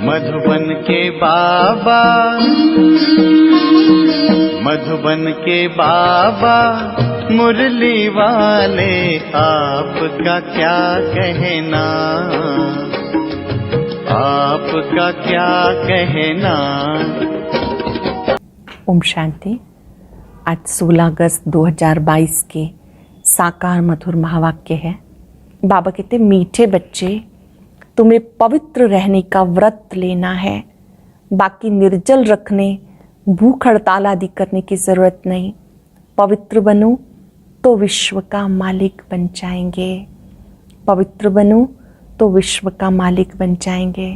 मधुबन के बाबा, मधुबन के बाबा मुरली वाले, आपका क्या कहना, आपका क्या कहना। ओम शांति। आज 16 अगस्त 2022 के साकार मधुर महावाक्य है। बाबा कहते, मीठे बच्चे, तुम्हें पवित्र रहने का व्रत लेना है, बाकी निर्जल रखने, भूख हड़ताल आदि करने की ज़रूरत नहीं। पवित्र बनो तो विश्व का मालिक बन जाएंगे। पवित्र बनो तो विश्व का मालिक बन जाएंगे।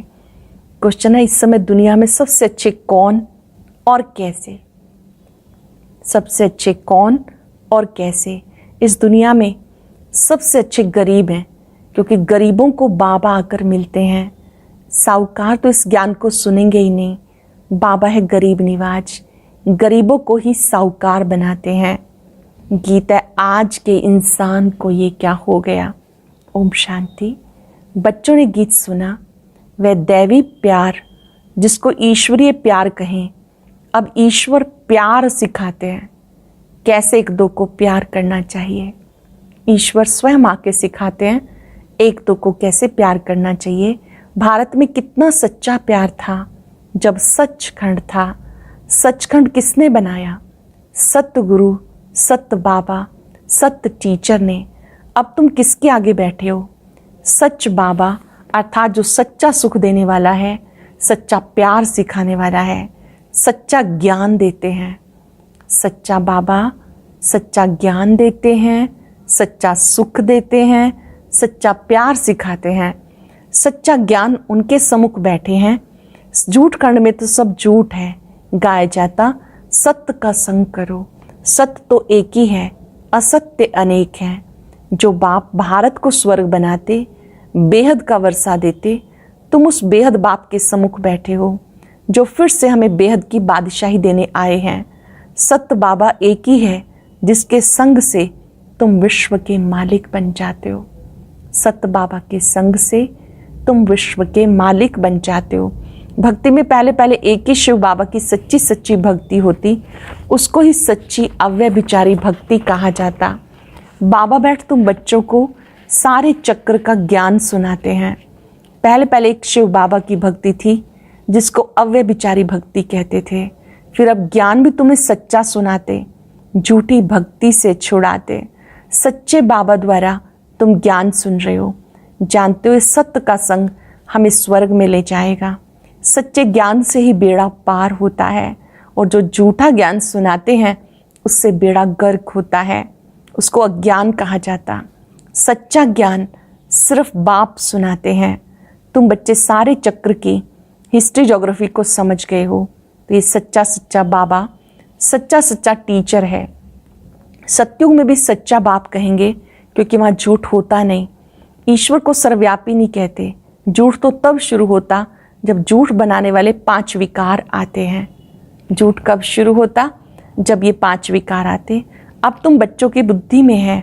क्वेश्चन है, इस समय दुनिया में सबसे अच्छे कौन और कैसे? सबसे अच्छे कौन और कैसे? इस दुनिया में सबसे अच्छे गरीब हैं, क्योंकि गरीबों को बाबा आकर मिलते हैं। साहूकार तो इस ज्ञान को सुनेंगे ही नहीं। बाबा है गरीब निवाज, गरीबों को ही साहूकार बनाते हैं। गीता है, आज के इंसान को ये क्या हो गया। ओम शांति। बच्चों ने गीत सुना, वह दैवी प्यार जिसको ईश्वरीय प्यार कहें, अब ईश्वर प्यार सिखाते हैं, कैसे एक दो को प्यार करना चाहिए। ईश्वर स्वयं आके सिखाते हैं एक दो को कैसे प्यार करना चाहिए। भारत में कितना सच्चा प्यार था जब सचखंड था। सचखंड किसने बनाया? सत्य गुरु, सत्य बाबा, सत्य टीचर ने। अब तुम किसके आगे बैठे हो? सच बाबा, अर्थात जो सच्चा सुख देने वाला है, सच्चा प्यार सिखाने वाला है, सच्चा ज्ञान देते हैं। सच्चा बाबा सच्चा ज्ञान देते हैं, सच्चा सुख देते हैं, सच्चा प्यार सिखाते हैं। सच्चा ज्ञान उनके सम्मुख बैठे हैं। झूठ खंड में तो सब झूठ है, गाया जाता सत्य का संग करो। सत्य तो एक ही है, असत्य अनेक हैं। जो बाप भारत को स्वर्ग बनाते, बेहद का वर्षा देते, तुम उस बेहद बाप के सम्मुख बैठे हो, जो फिर से हमें बेहद की बादशाही देने आए हैं। सत्य बाबा एक ही है, जिसके संग से तुम विश्व के मालिक बन जाते हो। सत्य बाबा के संग से तुम विश्व के मालिक बन जाते हो। भक्ति में पहले पहले एक ही शिव बाबा की सच्ची सच्ची भक्ति होती, उसको ही सच्ची अव्यभिचारी भक्ति कहा जाता। बाबा बैठ तुम बच्चों को सारे चक्र का ज्ञान सुनाते हैं। पहले पहले एक शिव बाबा की भक्ति थी, जिसको अव्यभिचारी भक्ति कहते थे। फिर अब ज्ञान भी तुम्हें सच्चा सुनाते, झूठी भक्ति से छुड़ाते। सच्चे बाबा द्वारा तुम ज्ञान सुन रहे हो, जानते हो सत्य का संग हमें स्वर्ग में ले जाएगा। सच्चे ज्ञान से ही बेड़ा पार होता है, और जो झूठा ज्ञान सुनाते हैं उससे बेड़ा गर्क होता है, उसको अज्ञान कहा जाता। सच्चा ज्ञान सिर्फ बाप सुनाते हैं। तुम बच्चे सारे चक्र की हिस्ट्री ज्योग्राफी को समझ गए हो, तो ये सच्चा सच्चा बाबा, सच्चा सच्चा टीचर है। सत्युग में भी सच्चा बाप कहेंगे, क्योंकि वहाँ झूठ होता नहीं। ईश्वर को सर्वव्यापी नहीं कहते। झूठ तो तब शुरू होता जब झूठ बनाने वाले 5 विकार आते हैं। झूठ कब शुरू होता? जब ये 5 विकार आते। अब तुम बच्चों की बुद्धि में है,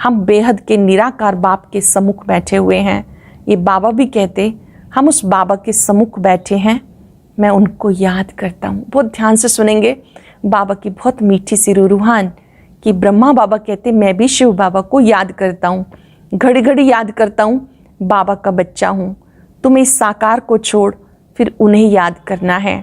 हम बेहद के निराकार बाप के सम्मुख बैठे हुए हैं। ये बाबा भी कहते, हम उस बाबा के सम्मुख बैठे हैं, मैं उनको याद करता हूँ। बहुत ध्यान से सुनेंगे बाबा की बहुत मीठी सी रूहान कि ब्रह्मा बाबा कहते, मैं भी शिव बाबा को याद करता हूँ, घड़ी घड़ी याद करता हूँ, बाबा का बच्चा हूँ। तुम्हें इस साकार को छोड़ फिर उन्हें याद करना है।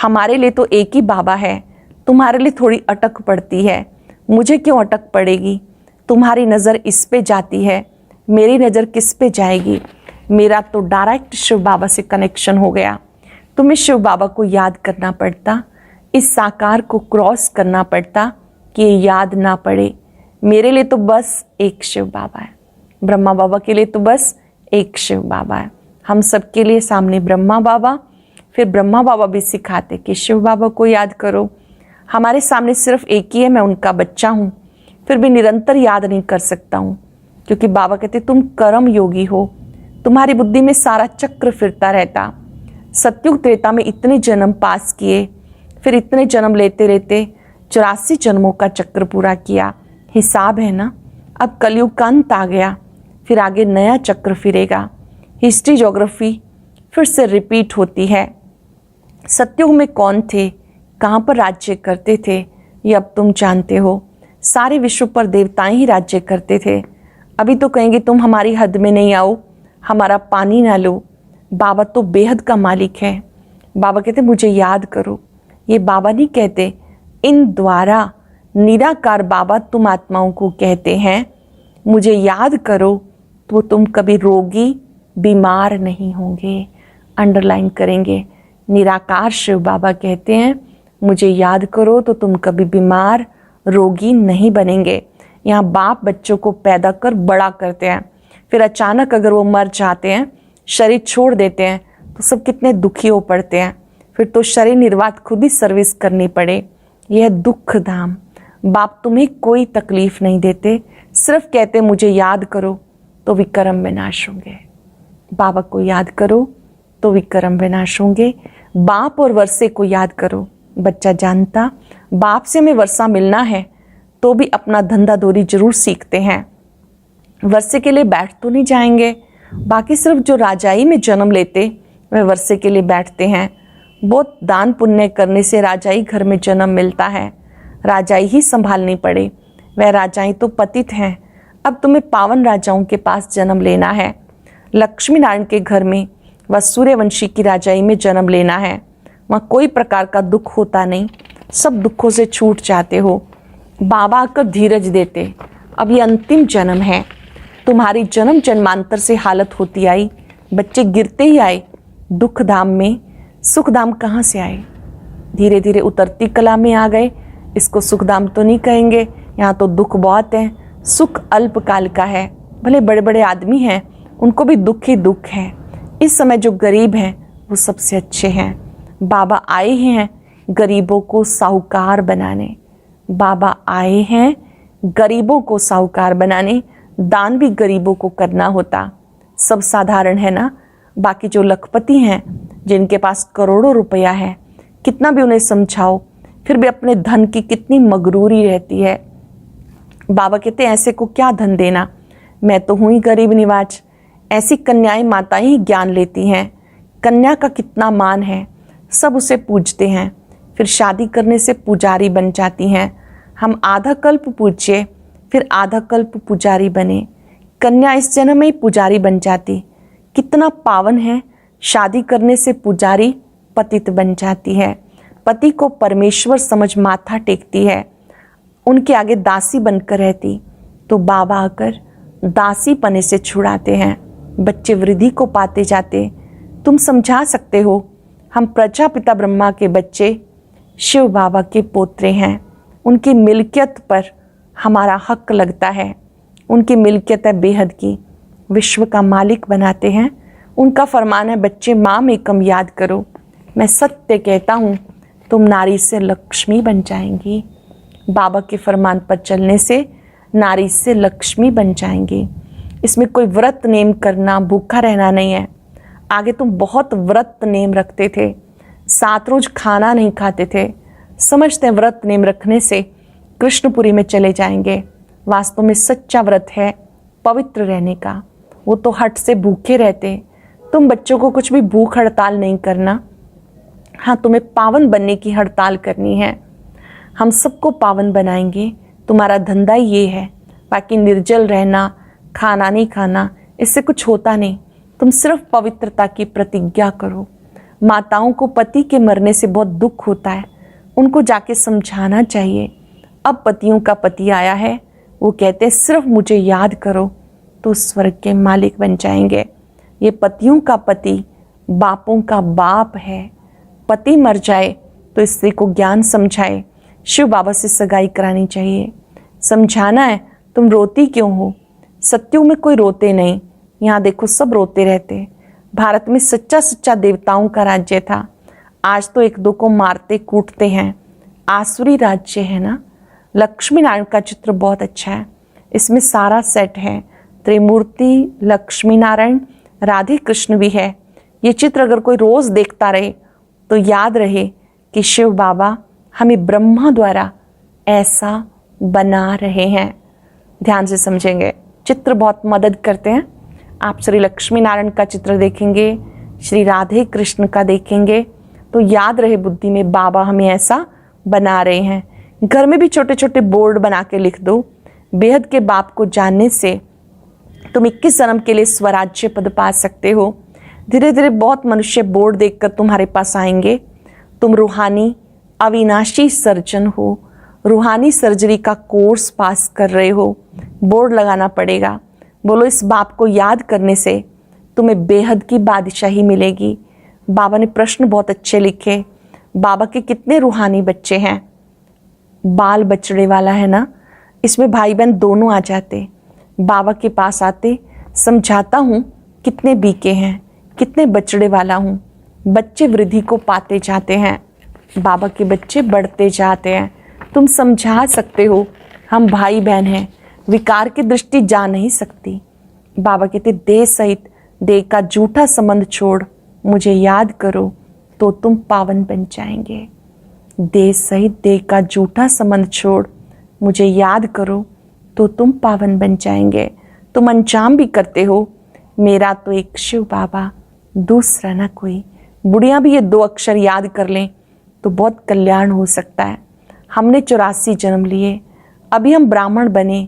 हमारे लिए तो एक ही बाबा है, तुम्हारे लिए थोड़ी अटक पड़ती है। मुझे क्यों अटक पड़ेगी? तुम्हारी नज़र इस पे जाती है, मेरी नज़र किस पे जाएगी? मेरा तो डायरेक्ट शिव बाबा से कनेक्शन हो गया। तुम्हें शिव बाबा को याद करना पड़ता, इस साकार को क्रॉस करना पड़ता कि ये याद ना पड़े। मेरे लिए तो बस एक शिव बाबा है, ब्रह्मा बाबा के लिए तो बस एक शिव बाबा है। हम सबके लिए सामने ब्रह्मा बाबा, फिर ब्रह्मा बाबा भी सिखाते कि शिव बाबा को याद करो। हमारे सामने सिर्फ एक ही है, मैं उनका बच्चा हूँ, फिर भी निरंतर याद नहीं कर सकता हूँ, क्योंकि बाबा कहते तुम कर्म योगी हो, तुम्हारी बुद्धि में सारा चक्र फिरता रहता। सतयुग त्रेता में इतने जन्म पास किए, फिर इतने जन्म लेते लेते 84 जन्मों का चक्र पूरा किया। हिसाब है ना। अब कलयुग का अंत आ गया, फिर आगे नया चक्र फिरेगा। हिस्ट्री ज्योग्राफी फिर से रिपीट होती है। सतयुग में कौन थे, कहाँ पर राज्य करते थे, ये अब तुम जानते हो। सारे विश्व पर देवताएं ही राज्य करते थे। अभी तो कहेंगे तुम हमारी हद में नहीं आओ, हमारा पानी ना लो। बाबा तो बेहद का मालिक है। बाबा कहते मुझे याद करो। ये बाबा नहीं कहते, इन द्वारा निराकार बाबा तुम आत्माओं को कहते हैं मुझे याद करो, तो तुम कभी रोगी बीमार नहीं होंगे। अंडरलाइन करेंगे, निराकार शिव बाबा कहते हैं मुझे याद करो तो तुम कभी बीमार रोगी नहीं बनेंगे। यहाँ बाप बच्चों को पैदा कर बड़ा करते हैं, फिर अचानक अगर वो मर जाते हैं, शरीर छोड़ देते हैं, तो सब कितने दुखी हो पड़ते हैं। फिर तो शरीर निर्वात खुद ही सर्विस करनी पड़े। यह दुख धाम। बाप तुम्हें कोई तकलीफ नहीं देते, सिर्फ कहते मुझे याद करो तो विक्रम विनाश होंगे। बाबा को याद करो तो विक्रम विनाश होंगे। बाप और वर्षे को याद करो। बच्चा जानता बाप से हमें वर्षा मिलना है तो भी अपना धंधा दोरी जरूर सीखते हैं। वर्षे के लिए बैठ तो नहीं जाएंगे, बाकी सिर्फ जो राजाई में जन्म लेते वह वर्षे के लिए बैठते हैं। बहुत दान पुण्य करने से राजाई घर में जन्म मिलता है, राजाई ही संभालनी पड़े। वह राजाई तो पतित हैं, अब तुम्हें पावन राजाओं के पास जन्म लेना है। लक्ष्मी नारायण के घर में व सूर्यवंशी की राजाई में जन्म लेना है। वहाँ कोई प्रकार का दुख होता नहीं, सब दुखों से छूट जाते हो। बाबा आकर धीरज देते, अब ये अंतिम जन्म है। तुम्हारी जन्म जन्मांतर से हालत होती आई, बच्चे गिरते ही आए दुख धाम में। सुख धाम कहाँ से आए? धीरे धीरे उतरती कला में आ गए। इसको सुख धाम तो नहीं कहेंगे, यहाँ तो दुख बहुत है। सुख अल्पकाल का है, भले बड़े बड़े आदमी हैं उनको भी दुख ही दुख है। इस समय जो गरीब हैं वो सबसे अच्छे हैं। बाबा आए हैं गरीबों को साहूकार बनाने। बाबा आए हैं गरीबों को साहूकार बनाने। दान भी गरीबों को करना होता। सब साधारण है ना। बाकी जो लखपति हैं जिनके पास करोड़ों रुपया है, कितना भी उन्हें समझाओ फिर भी अपने धन की कितनी मगरूरी रहती है। बाबा कहते हैं ऐसे को क्या धन देना, मैं तो हूँ ही गरीब निवाज। ऐसी कन्याएं माताएं ही ज्ञान लेती हैं। कन्या का कितना मान है, सब उसे पूजते हैं, फिर शादी करने से पुजारी बन जाती हैं। हम आधा कल्प पूज्य फिर आधा कल्प पुजारी बने। कन्या इस जन्म में ही पुजारी बन जाती। कितना पावन है, शादी करने से पुजारी पतित बन जाती है। पति को परमेश्वर समझ माथा टेकती है, उनके आगे दासी बनकर रहती। तो बाबा आकर दासी पने से छुड़ाते हैं। बच्चे वृद्धि को पाते जाते। तुम समझा सकते हो, हम प्रजापिता ब्रह्मा के बच्चे शिव बाबा के पोत्रे हैं। उनकी मिल्कियत पर हमारा हक लगता है। उनकी मिल्कियत है बेहद की, विश्व का मालिक बनाते हैं। उनका फरमान है बच्चे माम एकम याद करो। मैं सत्य कहता हूँ तुम नारी से लक्ष्मी बन जाएंगी। बाबा के फरमान पर चलने से नारी से लक्ष्मी बन जाएंगी। इसमें कोई व्रत नेम करना, भूखा रहना नहीं है। आगे तुम बहुत व्रत नेम रखते थे, 7 रोज खाना नहीं खाते थे, समझते हैं व्रत नेम रखने से कृष्णपुरी में चले जाएंगे। वास्तव में सच्चा व्रत है पवित्र रहने का। वो तो हट से भूखे रहते। तुम बच्चों को कुछ भी भूख हड़ताल नहीं करना। हाँ, तुम्हें पावन बनने की हड़ताल करनी है। हम सबको पावन बनाएंगे, तुम्हारा धंधा ये है। बाकी निर्जल रहना, खाना नहीं खाना, इससे कुछ होता नहीं। तुम सिर्फ पवित्रता की प्रतिज्ञा करो। माताओं को पति के मरने से बहुत दुख होता है, उनको जाके समझाना चाहिए। अब पतियों का पति आया है, वो कहते सिर्फ मुझे याद करो तो स्वर्ग के मालिक बन जाएंगे। ये पतियों का पति बापों का बाप है। पति मर जाए तो स्त्री को ज्ञान समझाए। शिव बाबा से सगाई करानी चाहिए, समझाना है तुम रोती क्यों हो। सत्युग में कोई रोते नहीं, यहाँ देखो सब रोते रहते। भारत में सच्चा सच्चा देवताओं का राज्य था, आज तो एक दो को मारते कूटते हैं। आसुरी राज्य है ना। लक्ष्मी नारायण का चित्र बहुत अच्छा है, इसमें सारा सेट है। त्रिमूर्ति, लक्ष्मी नारायण, राधे कृष्ण भी है। ये चित्र अगर कोई रोज देखता रहे तो याद रहे कि शिव बाबा हमें ब्रह्मा द्वारा ऐसा बना रहे हैं। ध्यान से समझेंगे, चित्र बहुत मदद करते हैं। आप श्री लक्ष्मी नारायण का चित्र देखेंगे, श्री राधे कृष्ण का देखेंगे तो याद रहे बुद्धि में बाबा हमें ऐसा बना रहे हैं। घर में भी छोटे छोटे बोर्ड बना के लिख दो, बेहद के बाप को जानने से तुम 21 जन्म के लिए स्वराज्य पद पा सकते हो। धीरे धीरे बहुत मनुष्य बोर्ड देखकर तुम्हारे पास आएंगे। तुम रूहानी अविनाशी सर्जन हो, रूहानी सर्जरी का कोर्स पास कर रहे हो। बोर्ड लगाना पड़ेगा। बोलो इस बाप को याद करने से तुम्हें बेहद की बादशाही मिलेगी। बाबा ने प्रश्न बहुत अच्छे लिखे। बाबा के कितने रूहानी बच्चे हैं? बाल बछड़े वाला है ना, इसमें भाई बहन दोनों आ जाते, बाबा के पास आते, समझाता हूँ कितने बीके हैं, कितने बछड़े वाला हूँ। बच्चे वृद्धि को पाते जाते हैं, बाबा के बच्चे बढ़ते जाते हैं। तुम समझा सकते हो हम भाई बहन हैं, विकार की दृष्टि जा नहीं सकती। बाबा कहते देह सहित देह का झूठा संबंध छोड़ मुझे याद करो तो तुम पावन बन जाएंगे। देह सहित देह का झूठा संबंध छोड़ मुझे याद करो तो तुम पावन बन जाएंगे। तुम अंजाम भी करते हो, मेरा तो एक शिव बाबा, दूसरा ना कोई। बुढ़िया भी ये 2 अक्षर याद कर लें तो बहुत कल्याण हो सकता है। हमने 84 जन्म लिए, अभी हम ब्राह्मण बने,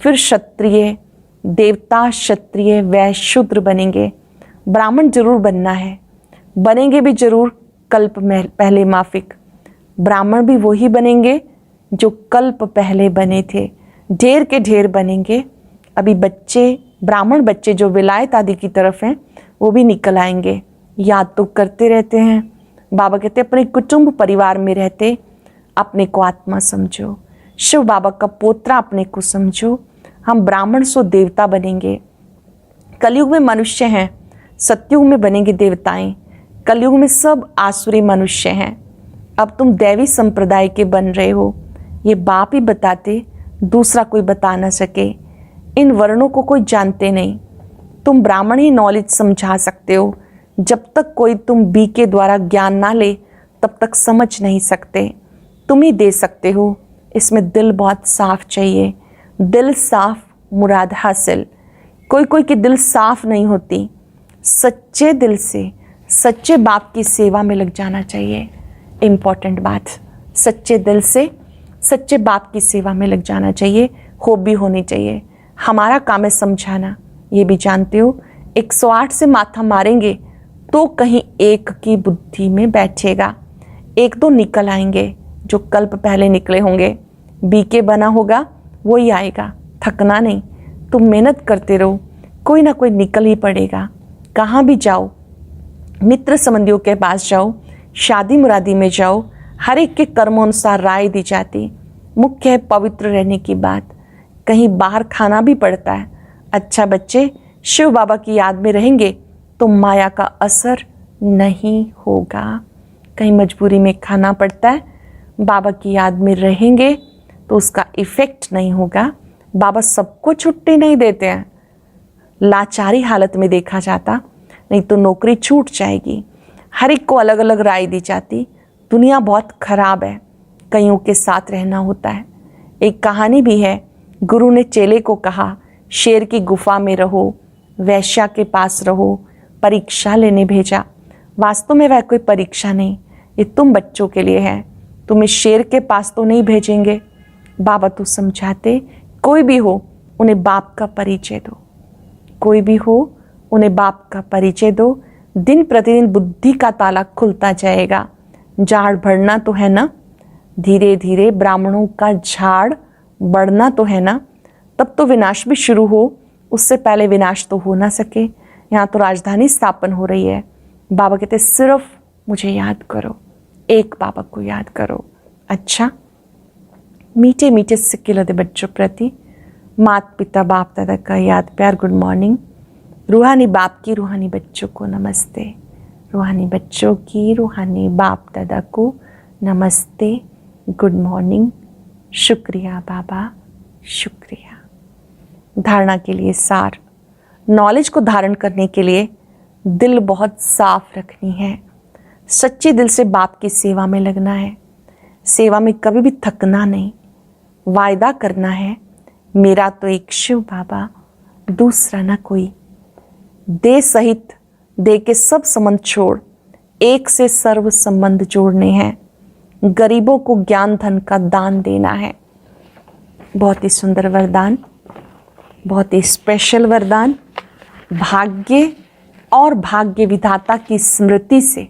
फिर क्षत्रिय, देवता, क्षत्रिय, वैश्य, शूद्र बनेंगे। ब्राह्मण जरूर बनना है, बनेंगे भी जरूर कल्प में पहले माफिक। ब्राह्मण भी वही बनेंगे जो कल्प पहले बने थे, ढेर के ढेर बनेंगे। अभी बच्चे, ब्राह्मण बच्चे जो विलायत आदि की तरफ हैं वो भी निकल आएंगे। याद तो करते रहते हैं। बाबा कहते अपने कुटुंब परिवार में रहते अपने को आत्मा समझो, शिव बाबा का पोत्रा अपने को समझो। हम ब्राह्मण सो देवता बनेंगे। कलयुग में मनुष्य हैं, सतयुग में बनेंगे देवताएं। कलयुग में सब आसुरी मनुष्य हैं। अब तुम दैवी संप्रदाय के बन रहे हो। ये बाप ही बताते, दूसरा कोई बता ना सके। इन वर्णों को कोई जानते नहीं। तुम ब्राह्मण ही नॉलेज समझा सकते हो। जब तक कोई तुम बी के द्वारा ज्ञान ना ले तब तक समझ नहीं सकते। तुम ही दे सकते हो। इसमें दिल बहुत साफ चाहिए। दिल साफ मुराद हासिल। कोई कोई की दिल साफ नहीं होती। सच्चे दिल से सच्चे बाप की सेवा में लग जाना चाहिए। इम्पॉर्टेंट बात, सच्चे दिल से सच्चे बाप की सेवा में लग जाना चाहिए। हॉबी होनी चाहिए। हमारा काम है समझाना, ये भी जानते हो। 108 से माथा मारेंगे तो कहीं एक की बुद्धि में बैठेगा। 1-2 निकल आएंगे जो कल्प पहले निकले होंगे। बीके बना होगा वही आएगा। थकना नहीं, तुम मेहनत करते रहो, कोई ना कोई निकल ही पड़ेगा। कहाँ भी जाओ, मित्र संबंधियों के पास जाओ, शादी मुरादी में जाओ, हर एक के कर्मोनुसार राय दी जाती। मुख्य है पवित्र रहने की बात। कहीं बाहर खाना भी पड़ता है। अच्छा बच्चे, शिव बाबा की याद में रहेंगे तो माया का असर नहीं होगा। कहीं मजबूरी में खाना पड़ता है, बाबा की याद में रहेंगे तो उसका इफेक्ट नहीं होगा। बाबा सबको छुट्टी नहीं देते हैं। लाचारी हालत में देखा जाता, नहीं तो नौकरी छूट जाएगी। हर एक को अलग अलग राय दी जाती। दुनिया बहुत खराब है, कईयों के साथ रहना होता है। एक कहानी भी है, गुरु ने चेले को कहा शेर की गुफा में रहो, वैश्या के पास रहो, परीक्षा लेने भेजा। वास्तव में वह कोई परीक्षा नहीं, ये तुम बच्चों के लिए है। तुम्हें शेर के पास तो नहीं भेजेंगे। बाबा तो समझाते, कोई भी हो उन्हें बाप का परिचय दो। कोई भी हो उन्हें बाप का परिचय दो। दिन प्रतिदिन बुद्धि का ताला खुलता जाएगा। झाड़ बढ़ना तो है ना, धीरे धीरे ब्राह्मणों का झाड़ बढ़ना तो है ना। तब तो विनाश भी शुरू हो, उससे पहले विनाश तो हो ना सके। यहाँ तो राजधानी स्थापन हो रही है। बाबा कहते सिर्फ मुझे याद करो, एक बाबा को याद करो। अच्छा, मीठे मीठे सिक्के लदे बच्चों प्रति माता पिता बाप दादा का याद प्यार गुड मॉर्निंग। रूहानी बाप की रूहानी बच्चों को नमस्ते। रूहानी बच्चों की रूहानी बाप दादा को नमस्ते, गुड मॉर्निंग। शुक्रिया बाबा, शुक्रिया। धारणा के लिए सार, नॉलेज को धारण करने के लिए दिल बहुत साफ रखनी है। सच्चे दिल से बाप की सेवा में लगना है। सेवा में कभी भी थकना नहीं। वायदा करना है, मेरा तो एक शिव बाबा, दूसरा ना कोई। देह सहित दे के सब संबंध छोड़, एक से सर्व संबंध जोड़ने हैं। गरीबों को ज्ञान धन का दान देना है। बहुत ही सुंदर वरदान, बहुत ही स्पेशल वरदान। भाग्य और भाग्य विधाता की स्मृति से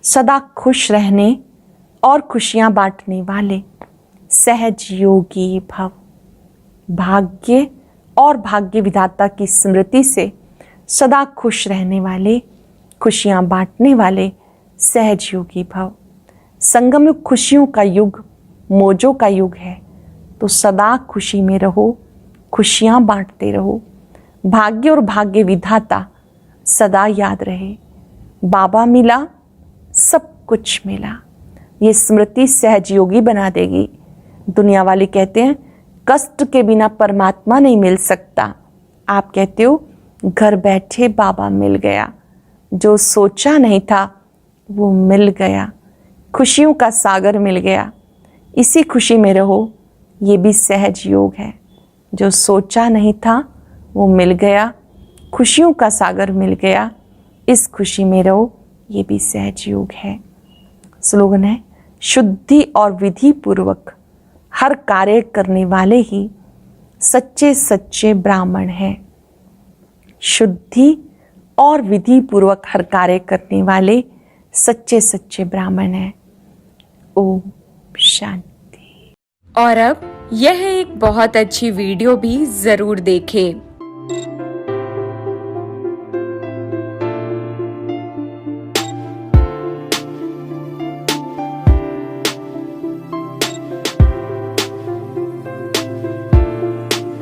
सदा खुश रहने और खुशियां बांटने वाले सहज योगी भव। भाग्य और भाग्य विधाता की स्मृति से सदा खुश रहने वाले, खुशियां बांटने वाले सहज योगी भव। संगम युग खुशियों का युग, मौजों का युग है, तो सदा खुशी में रहो, खुशियां बांटते रहो। भाग्य और भाग्य विधाता सदा याद रहे। बाबा मिला, सब कुछ मिला। ये स्मृति सहज योगी बना देगी। दुनिया वाले कहते हैं कष्ट के बिना परमात्मा नहीं मिल सकता। आप कहते हो घर बैठे बाबा मिल गया। जो सोचा नहीं था वो मिल गया। खुशियों का सागर मिल गया। इसी खुशी में रहो, ये भी सहज योग है। जो सोचा नहीं था वो मिल गया, खुशियों का सागर मिल गया। इस खुशी में रहो, ये भी सहज योग है। स्लोगन है, शुद्धि और विधि पूर्वक हर कार्य करने वाले ही सच्चे सच्चे ब्राह्मण हैं। शुद्धि और विधि पूर्वक हर कार्य करने वाले सच्चे सच्चे ब्राह्मण हैं। ओम शांति। और अब यह एक बहुत अच्छी वीडियो भी जरूर देखें।